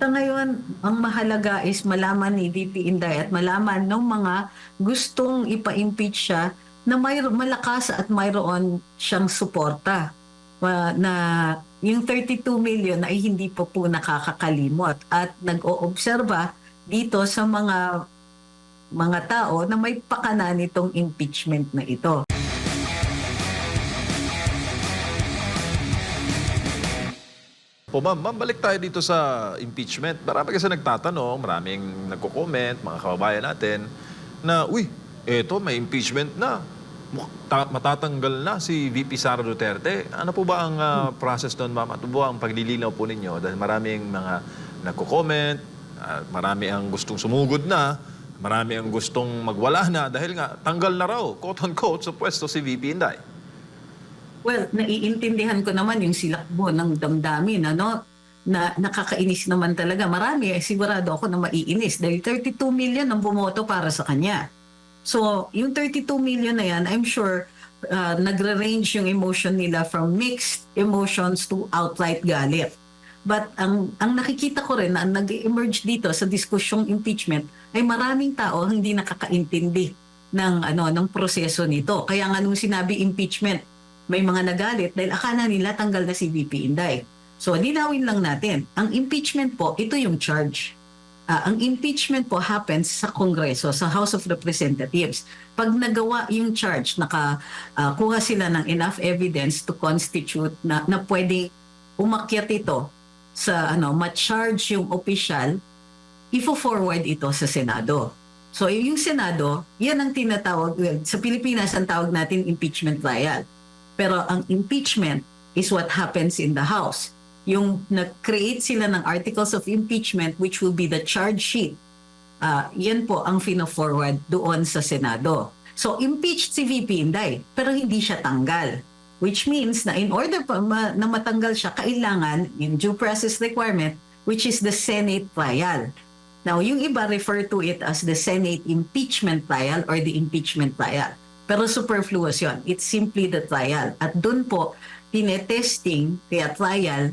Sa ngayon, ang mahalaga is malaman ni VP Inday at malaman ng mga gustong ipa-impeach siya na may malakas at mayroon siyang suporta. Na yung 32 million ay hindi pa po nakakakalimot at nag-oobserba dito sa mga tao na may pakana nitong impeachment na ito. Ma'am, balik tayo dito sa impeachment. Marami kasi nagtatanong, maraming nagko-comment, mga kababayan natin, na, uy, eto, may impeachment na. Matatanggal na si VP Sara Duterte. Ano po ba ang process doon, ma'am? Ano po ang paglilinaw po ninyo? Dahil maraming mga nagko-comment, marami ang gustong sumugod na, marami ang gustong magwala na dahil nga tanggal na raw, quote-unquote, sa pwesto si VP Inday. Well, naiintindihan ko naman yung silakbo ng damdamin, ano? Na nakakainis naman talaga. Marami, sigurado ako na maiinis dahil 32 million ang bumoto para sa kanya. So, yung 32 million na yan, I'm sure nagre-range yung emotion nila from mixed emotions to outright galit. But ang nakikita ko rin na nag-emerge dito sa diskusyong impeachment ay maraming tao hindi nakakaintindi ng proseso nito. Kaya nga nung sinabi impeachment, may mga nagalit dahil akala nila tanggal na si VP Inday. So, linawin lang natin. Ang impeachment po, ito yung charge. Ang impeachment po happens sa Kongreso, sa House of Representatives. Pag nagawa yung charge, nakakuha sila ng enough evidence to constitute na pwedeng umakyat ito sa ma-charge yung official, ifo-forward ito sa Senado. So, yung Senado, yan ang tinatawag, sa Pilipinas ang tawag natin impeachment trial. Pero ang impeachment is what happens in the House. Yung nag-create sila ng articles of impeachment which will be the charge sheet. Yan po ang fina-forward doon sa Senado. So impeached si VP Inday pero hindi siya tanggal. Which means na in order na matanggal siya, kailangan yung due process requirement which is the Senate trial. Now yung iba refer to it as the Senate impeachment trial or the impeachment trial. Pero superfluous yun. It's simply the trial. At dun po, tinetesting, kaya trial,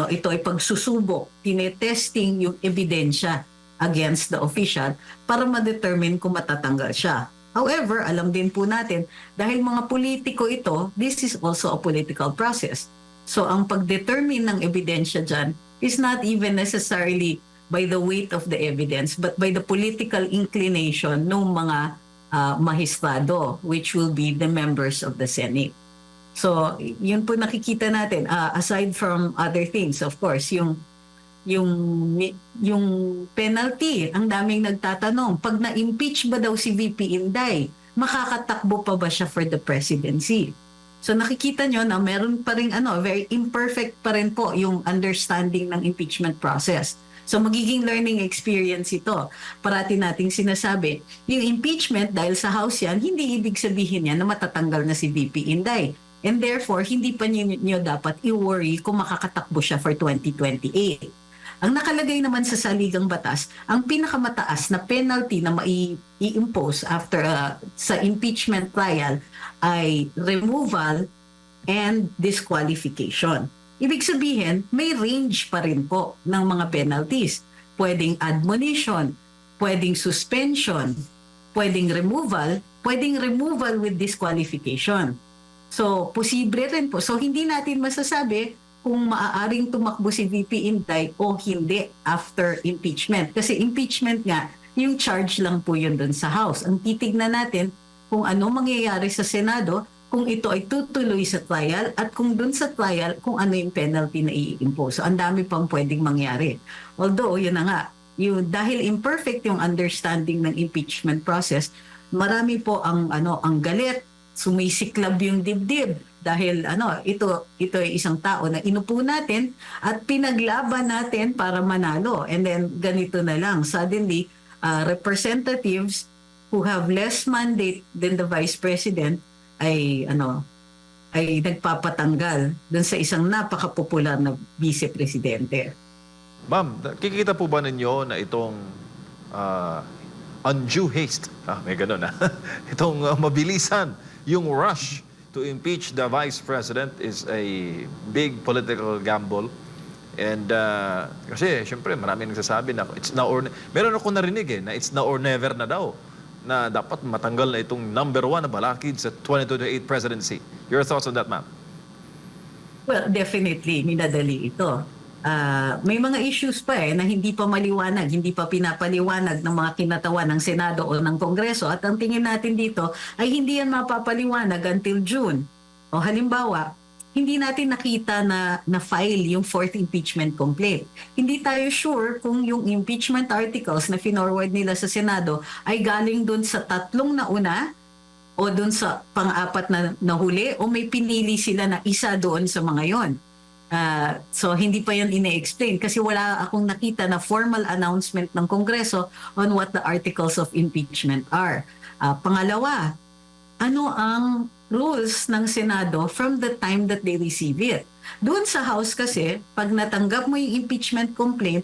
ito ay pagsusubok, tinetesting yung ebidensya against the official para ma-determine kung matatanggal siya. However, alam din po natin, dahil mga politiko ito, this is also a political process. So ang pag-determine ng ebidensya dyan is not even necessarily by the weight of the evidence, but by the political inclination ng mga mahistrado, which will be the members of the Senate. So, yun po nakikita natin. Aside from other things, of course, yung penalty, ang daming nagtatanong, pag na-impeach ba daw si VP Inday, makakatakbo pa ba siya for the presidency? So nakikita nyo na meron pa rin very imperfect pa rin po yung understanding ng impeachment process. So magiging learning experience ito. Parati nating sinasabi, yung impeachment dahil sa House yan, hindi ibig sabihin yan na matatanggal na si VP Inday. And therefore, hindi pa niyo dapat i-worry kung makakatakbo siya for 2028. Ang nakalagay naman sa saligang batas, ang pinakamataas na penalty na mai-impose after sa impeachment trial ay removal and disqualification. Ibig sabihin, may range pa rin po ng mga penalties. Pwedeng admonition, pwedeng suspension, pwedeng removal with disqualification. So, posible rin po. So, hindi natin masasabi kung maaaring tumakbo si VP Inday o hindi after impeachment. Kasi impeachment nga, yung charge lang po yun dun sa House. Ang titignan natin kung ano mangyayari sa Senado, kung ito ay tutuloy sa trial at kung dun sa trial, kung ano yung penalty na i-impose. So, ang dami pang pwedeng mangyari. Although, yun na nga, dahil imperfect yung understanding ng impeachment process, marami po ang galit, sumisiklab yung dibdib dahil ito ay isang tao na inupo natin at pinaglaban natin para manalo. And then ganito na lang, suddenly representatives who have less mandate than the Vice President ay nagpapatanggal dun sa isang napaka-popular na Vice Presidente. Ma'am, kikita po ba ninyo na itong undue haste, may ganun itong mabilisan, yung rush to impeach the Vice President is a big political gamble And kasi syempre maraming nagsasabi na it's now or meron ako narinig na it's now or never na daw na dapat matanggal na itong number 1 na balakid sa 2028 presidency. Your thoughts on that, ma'am? Well, definitely, minadali ito. May mga issues pa na hindi pa maliwanag, hindi pa pinapaliwanag ng mga kinatawan ng Senado o ng Kongreso. At ang tingin natin dito ay hindi yan mapapaliwanag until June. O halimbawa, hindi natin nakita na file yung fourth impeachment complaint. Hindi tayo sure kung yung impeachment articles na finorward nila sa Senado ay galing dun sa 3 na una o dun sa pang-apat na nahuli o may pinili sila na isa doon sa mga yon. So hindi pa yan ine-explain kasi wala akong nakita na formal announcement ng Kongreso on what the articles of impeachment are. Pangalawa, ano ang rules ng Senado from the time that they receive it? Doon sa House kasi, pag natanggap mo yung impeachment complaint,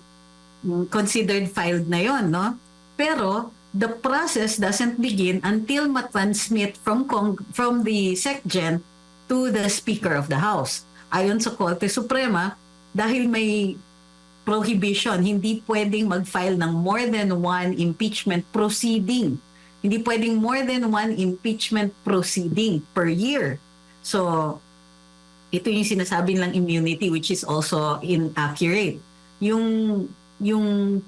considered filed na yon, no? Pero the process doesn't begin until ma-transmit from the SecGen to the Speaker of the House. Ayon sa Korte Suprema, dahil may prohibition, hindi pwedeng mag-file ng more than one impeachment proceeding. Hindi pwedeng more than one impeachment proceeding per year. So, ito yung sinasabi nilang immunity which is also inaccurate. Yung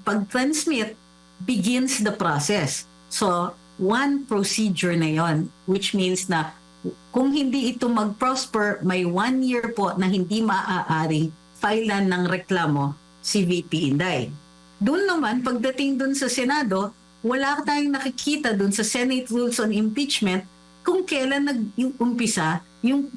pag-transmit begins the process. So, one procedure na yon, which means na kung hindi ito mag-prosper, may 1 year po na hindi maaari filean ng reklamo si VP Inday. Doon naman, pagdating doon sa Senado, wala tayong nakikita doon sa Senate Rules on Impeachment kung kailan nag-umpisa yung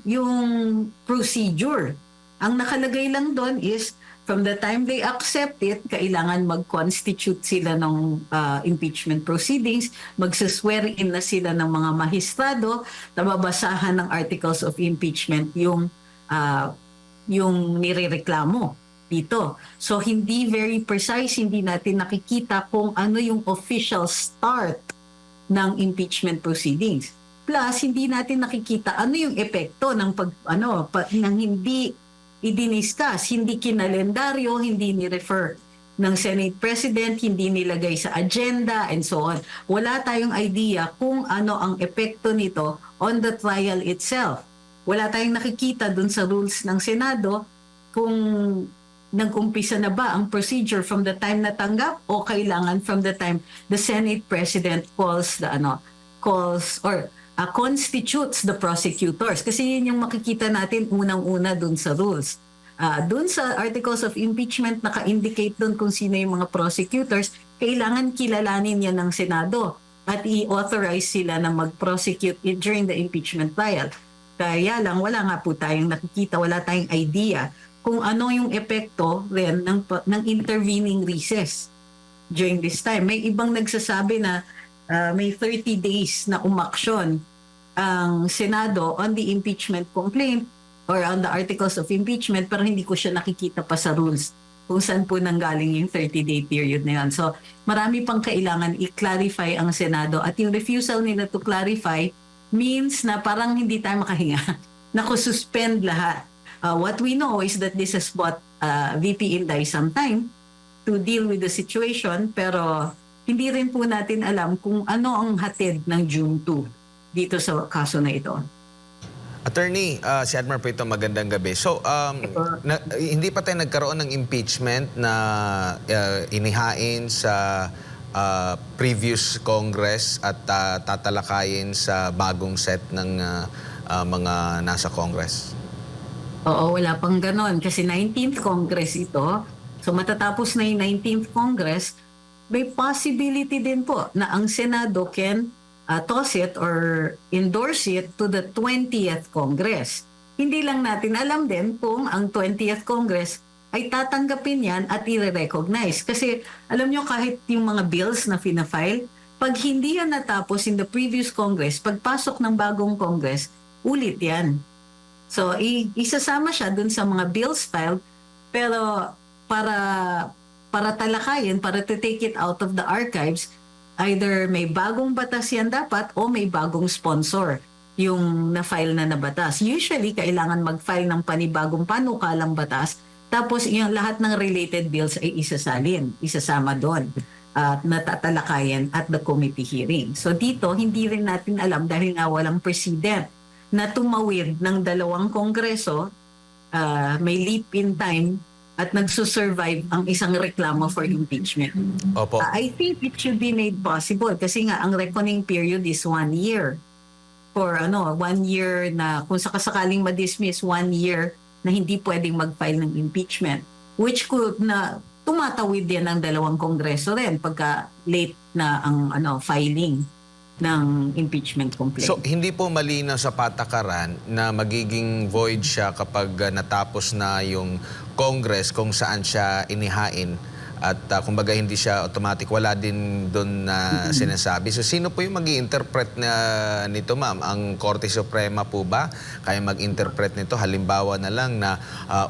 procedure. Ang nakalagay lang doon is from the time they accept it, kailangan mag-constitute sila ng impeachment proceedings, magsaswear in na sila ng mga mahistrado, nababasahan ng articles of impeachment yung nirereklamo dito. So hindi very precise, hindi natin nakikita kung ano yung official start ng impeachment proceedings. Plus, hindi natin nakikita ano yung epekto ng ng hindi idiniscuss, hindi kinalendaryo, hindi ni-refer ng Senate President, hindi nilagay sa agenda, and so on. Wala tayong idea kung ano ang epekto nito on the trial itself. Wala tayong nakikita dun sa rules ng Senado kung nag-umpisa na ba ang procedure from the time natanggap o kailangan from the time the Senate President constitutes the prosecutors. Kasi yun yung makikita natin unang-una dun sa rules. Dun sa articles of impeachment, naka-indicate dun kung sino yung mga prosecutors, kailangan kilalanin yan ng Senado at i-authorize sila na mag-prosecute during the impeachment trial. Kaya lang, wala nga po tayong nakikita, wala tayong idea kung ano yung epekto rin ng intervening recess during this time. May ibang nagsasabi na may 30 days na umaksyon ang Senado on the impeachment complaint or on the articles of impeachment, pero hindi ko siya nakikita pa sa rules kung saan po nanggaling yung 30-day period na yan. So marami pang kailangan i-clarify ang Senado at yung refusal nila to clarify means na parang hindi tayo makahinga. Nakususpend lahat. What we know is that this has bought VP Inday some time to deal with the situation, pero hindi rin po natin alam kung ano ang hatid ng June 2 dito sa kaso na ito. Attorney, si Admiral Prito, magandang gabi. So, hindi pa tayo nagkaroon ng impeachment na inihain sa previous Congress at tatalakayin sa bagong set ng mga nasa Congress? Oo, wala pang ganon. Kasi 19th Congress ito. So matatapos na yung 19th Congress, may possibility din po na ang Senado can toss it or endorse it to the 20th Congress. Hindi lang natin alam din kung ang 20th Congress ay tatanggapin yan at i-recognize. Kasi alam nyo, kahit yung mga bills na fina-file, pag hindi yan natapos in the previous Congress, pagpasok ng bagong Congress, ulit yan. So, isasama siya dun sa mga bills filed, pero para talakayin, para to take it out of the archives, either may bagong batas yan dapat o may bagong sponsor yung na-file na batas. Usually, kailangan mag-file ng panibagong panukalang batas Tapos yung lahat ng related bills ay isasama doon at natatalakayan at the committee hearing. So dito, hindi rin natin alam dahil nga walang president na tumawid ng dalawang kongreso, may leap in time at nagsusurvive ang isang reklamo for impeachment. Opo. I think it should be made possible kasi nga ang reckoning period is 1 year. For 1 year na kung sakasakaling ma-dismiss, 1 year na hindi pwedeng mag-file ng impeachment, which could na tumatawid din ng dalawang kongreso rin pagka late na ang filing ng impeachment complaint. So, hindi po malinaw sa patakaran na magiging void siya kapag natapos na yung Congress kung saan siya inihain at kumbaga hindi siya automatic, wala din doon na sinasabi. So, sino po yung mag-i-interpret nito, ma'am? Ang Korte Suprema po ba kaya mag-interpret nito? Halimbawa na lang na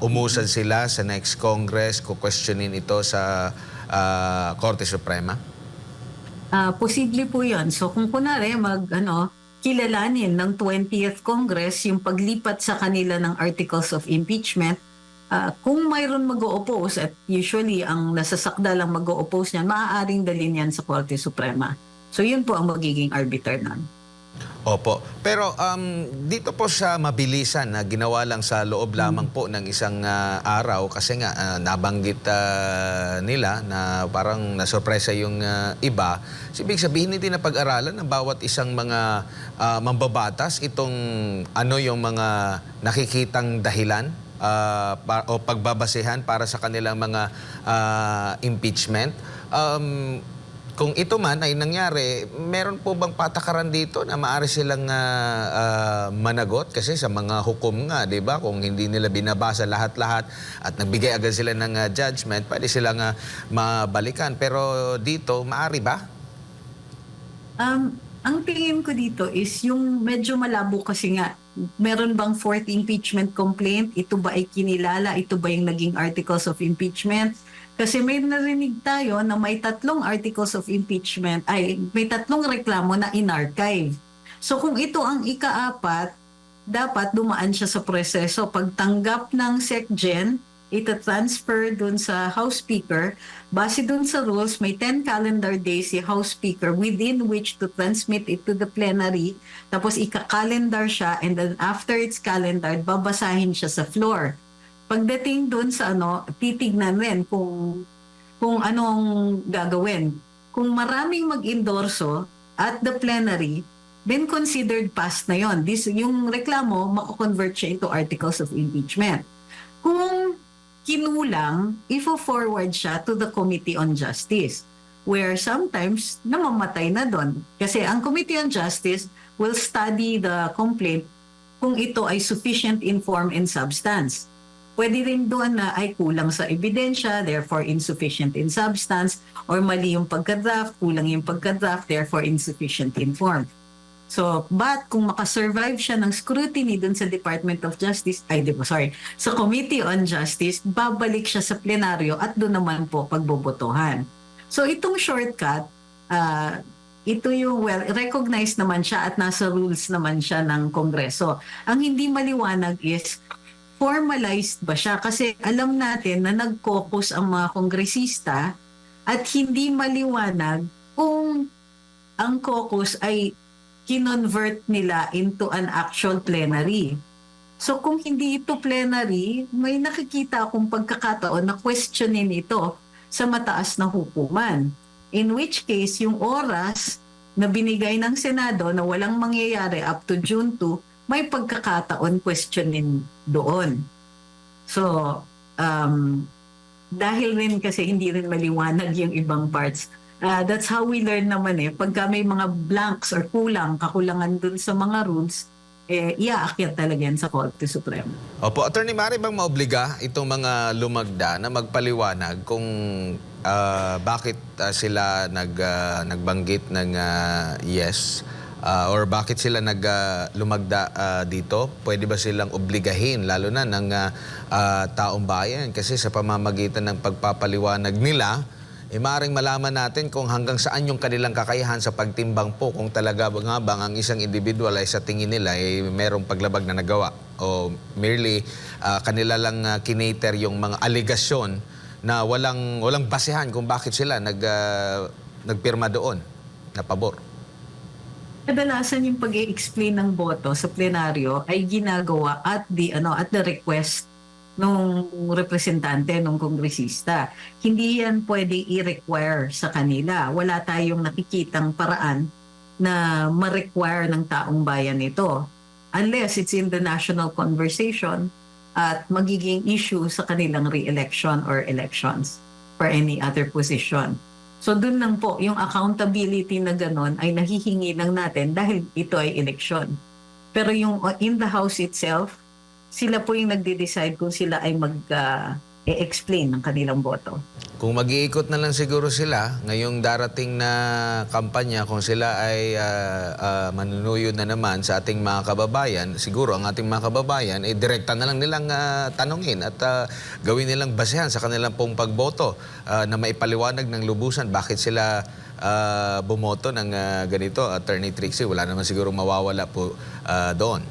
umusan sila sa next Congress, kukwestiyonin ito sa Korte Suprema? Posible po yun. So kung kunwari kilalanin ng 20th Congress yung paglipat sa kanila ng articles of impeachment, kung mayroon mag-o-oppose, at usually ang nasasakda lang mag-o-oppose niyan, maaaring dalhin yan sa Korte Suprema. So yun po ang magiging arbiter nun. Opo. Pero dito po sa mabilisan na ginawa lang sa loob lamang po ng isang araw kasi nga nabanggit nila na parang nasurpresa yung iba. So, ibig sabihin hindi na pag-aralan ng bawat isang mga mambabatas itong yung mga nakikitang dahilan o pagbabasehan para sa kanilang mga impeachment. Kung ito man ay nangyari, meron po bang patakaran dito na maaari silang managot? Kasi sa mga hukom nga, di ba? Kung hindi nila binabasa lahat-lahat at nagbigay agad sila ng judgment, pwede silang mabalikan. Pero dito, maaari ba? Ang tingin ko dito is yung medyo malabo kasi nga, meron bang fourth impeachment complaint? Ito ba ay kinilala? Ito ba yung naging articles of impeachment? Kasi may narinig tayo na may 3 articles of impeachment, may 3 reklamo na in-archive. So kung ito ang ika-4, dapat dumaan siya sa proseso. Pagtanggap ng SecGen, ita-transfer dun sa House Speaker. Base dun sa rules, may 10 calendar days si House Speaker within which to transmit it to the plenary. Tapos ika-calendar siya and then after it's calendared, babasahin siya sa floor. Pagdating doon sa titignan rin kung anong gagawin. Kung maraming mag-endorso at the plenary, then considered passed na yon. Yung reklamo, mako-convert siya into articles of impeachment. Kung kinulang, ifo-forward siya to the Committee on Justice, where sometimes namamatay na doon. Kasi ang Committee on Justice will study the complaint kung ito ay sufficient in form and substance. Pwede rin doon na ay kulang sa ebidensya, therefore insufficient in substance, or mali yung pagka-draft, kulang yung pagka-draft, therefore insufficient in form. So, but kung makasurvive siya ng scrutiny doon sa Department of Justice, sa Committee on Justice, babalik siya sa plenaryo at doon naman po pagbobotohan. So, itong shortcut, ito yung, recognized naman siya at nasa rules naman siya ng Kongreso. Ang hindi maliwanag is, formalized ba siya? Kasi alam natin na nag-caucus ang mga kongresista at hindi maliwanag kung ang caucus ay kinonvert nila into an actual plenary. So kung hindi ito plenary, may nakikita akong pagkakataon na questionin ito sa mataas na hukuman. In which case, yung oras na binigay ng Senado na walang mangyayari up to June 2, may pagkakataon questionin doon. So, dahil rin kasi hindi rin maliwanag yung ibang parts, that's how we learn naman pagka may mga blanks or kakulangan dun sa mga rules, iaakyat talaga yan sa Korte Suprema. Opo, Attorney, maaari bang maobliga itong mga lumagda na magpaliwanag kung bakit sila nagbanggit ng yes? Or bakit sila lumagda dito? Pwede ba silang obligahin, lalo na ng taong bayan? Kasi sa pamamagitan ng pagpapaliwanag nila, maaaring malaman natin kung hanggang saan yung kanilang kakayahan sa pagtimbang po kung talaga nga bang ang isang individual ay sa tingin nila merong paglabag na nagawa. o merely kanila lang kinater yung mga aligasyon na walang basehan kung bakit sila nagpirma doon na pabor? Kadalasan yung pag-i-explain ng boto sa plenaryo ay ginagawa at the request nung representante, nung kongresista. Hindi yan pwede i-require sa kanila. Wala tayong nakikitang paraan na ma-require ng taong bayan ito. Unless it's in the national conversation at magiging issue sa kanilang re-election or elections for any other position. So dun lang po, yung accountability na ganon ay nahihingi lang natin dahil ito ay eleksyon. Pero yung in the House itself, sila po yung nagde-decide kung sila ay mag-explain ng kanilang boto. Kung mag-iikot na lang siguro sila ngayong darating na kampanya, kung sila ay manunuyo na naman sa ating mga kababayan, siguro ang ating mga kababayan ay direkta na lang nilang tanungin at gawin nilang basehan sa kanilang pong pagboto na maipaliwanag ng lubusan bakit sila bumoto ng ganito. Attorney Trixie, wala naman siguro mawawala po doon.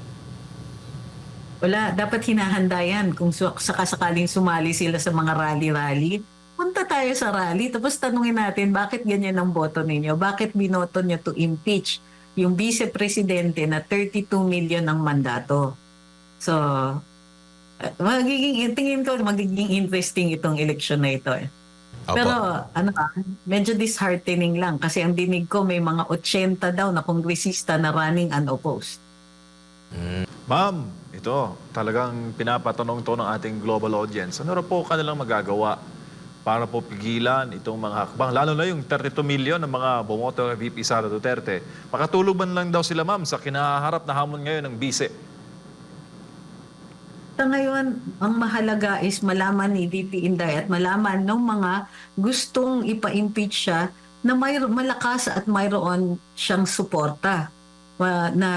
Wala, dapat hinahanda yan kung sakasakaling sumali sila sa mga rally-rally. Punta tayo sa rally, tapos tanungin natin bakit ganyan ang boto ninyo? Bakit binoto nyo to impeach yung vice-presidente na 32 million ang mandato? So, tingin ko magiging interesting itong election na ito. Opo. Pero medyo disheartening lang kasi ang dinig ko may mga 80 daw na kongresista na running unopposed. Ma'am, ito, talagang pinapatanong to ng ating global audience. Ano po kanilang magagawa para po pigilan itong mga hakbang, lalo na yung 32 million ng mga bumoto kay VP Sara Duterte? Makatulog man lang daw sila, ma'am, sa kinaharap na hamon ngayon ng bise. Sa ngayon, ang mahalaga is malaman ni VP Inday at malaman ng mga gustong ipa-impeach siya na may malakas at mayroon siyang suporta. Na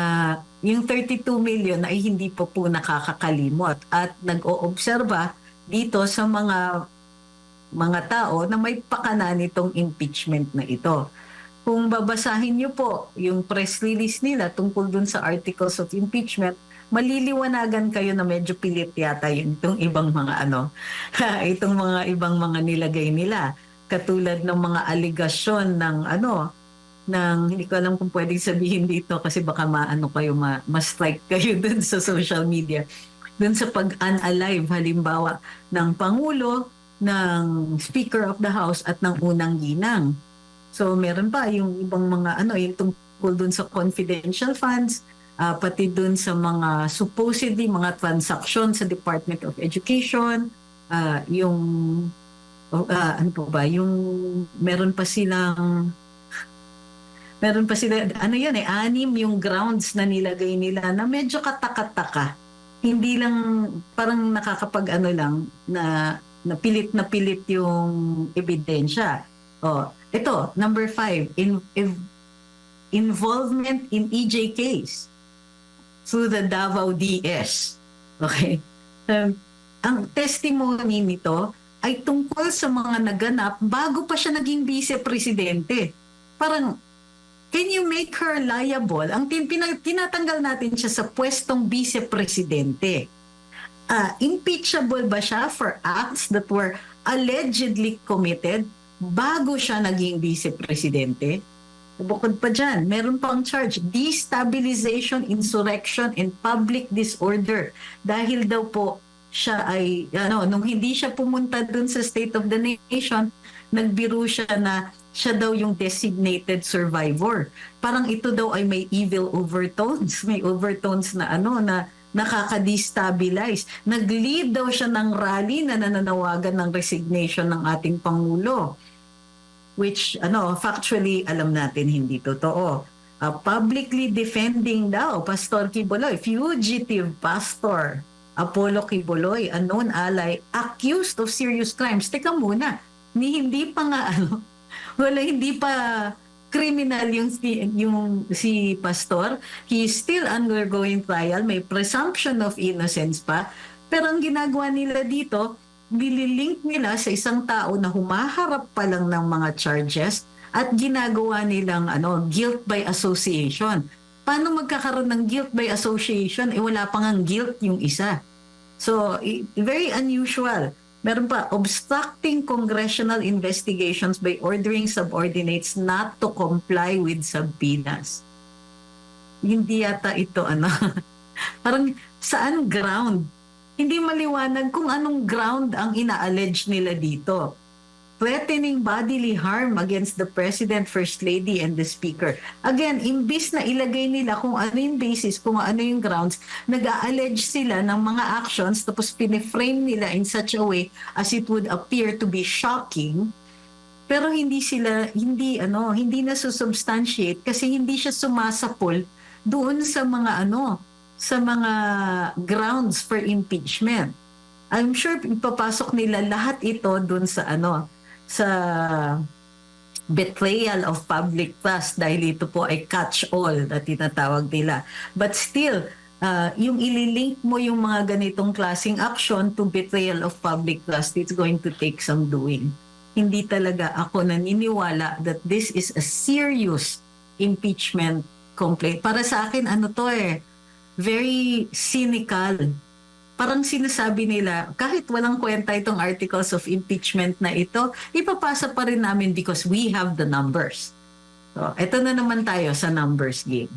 yung 32 million ay hindi pa po nakakakalimot at nag-oobserba dito sa mga tao na may pakana nitong impeachment na ito. Kung babasahin niyo po yung press release nila tungkol dun sa articles of impeachment, maliliwanagan kayo na medyo pilit yata itong ibang mga itong mga ibang mga nilagay nila. Katulad ng mga aligasyon ng hindi ko alam kung pwedeng sabihin dito kasi baka ma-strike kayo dun sa social media. Dun sa pag-unalive halimbawa ng Pangulo, ng Speaker of the House at ng unang ginang. So meron pa yung ibang mga yung tungkol dun sa confidential funds, pati dun sa mga supposedly mga transaction sa Department of Education, yung meron pa sila 6 yung grounds na nilagay nila na medyo kataka-taka. Hindi lang parang nakakapag na pilit yung ebidensya. Ito, number 5, involvement in EJ case through the Davao DS. Okay? Ang testimony nito ay tungkol sa mga naganap bago pa siya naging vice-presidente. Parang, can you make her liable? Ang tinatanggal natin siya sa pwestong vice-presidente. Impeachable ba siya for acts that were allegedly committed bago siya naging vice-presidente? Bukod pa dyan, meron pang charge, destabilization, insurrection, and public disorder. Dahil daw po siya ay, nung hindi siya pumunta dun sa State of the Nation, nagbiro siya na siya daw yung designated survivor. Parang ito daw ay may evil overtones. May overtones na na nakaka-destabilize. Nag-lead daw siya ng rally na nananawagan ng resignation ng ating Pangulo. Which, factually, alam natin hindi totoo. Publicly defending daw, Pastor Quiboloy, fugitive pastor, Apollo Quiboloy, a known ally, accused of serious crimes. Teka muna, hindi pa nga hindi pa criminal yung si pastor. He is still undergoing trial. May presumption of innocence pa. Pero ang ginagawa nila dito, nililink nila sa isang tao na humaharap pa lang ng mga charges at ginagawa nilang guilt by association. paano magkakaroon ng guilt by association? Wala pa ngang guilt yung isa. So, very unusual. Meron pa, obstructing congressional investigations by ordering subordinates not to comply with subpoenas. Hindi yata ito, parang saan ground? Hindi maliwanag kung anong ground ang ina-allege nila dito. Threatening bodily harm against the President, First Lady, and the Speaker. Again, imbis na ilagay nila kung ano yung basis, kung ano yung grounds, nag-a-allege sila ng mga actions tapos piniframe nila in such a way as it would appear to be shocking, pero hindi na susubstantiate kasi hindi siya sumasapol doon sa mga grounds for impeachment. I'm sure ipapasok nila lahat ito doon sa sa betrayal of public trust dahil ito po ay catch-all na tinatawag nila. But still, yung ililink mo yung mga ganitong klaseng action to betrayal of public trust, it's going to take some doing. Hindi talaga ako naniniwala that this is a serious impeachment complaint. Para sa akin, very cynical. Parang sinasabi nila, kahit walang kwenta itong articles of impeachment na ito, ipapasa pa rin namin because we have the numbers. So, ito na naman tayo sa numbers game.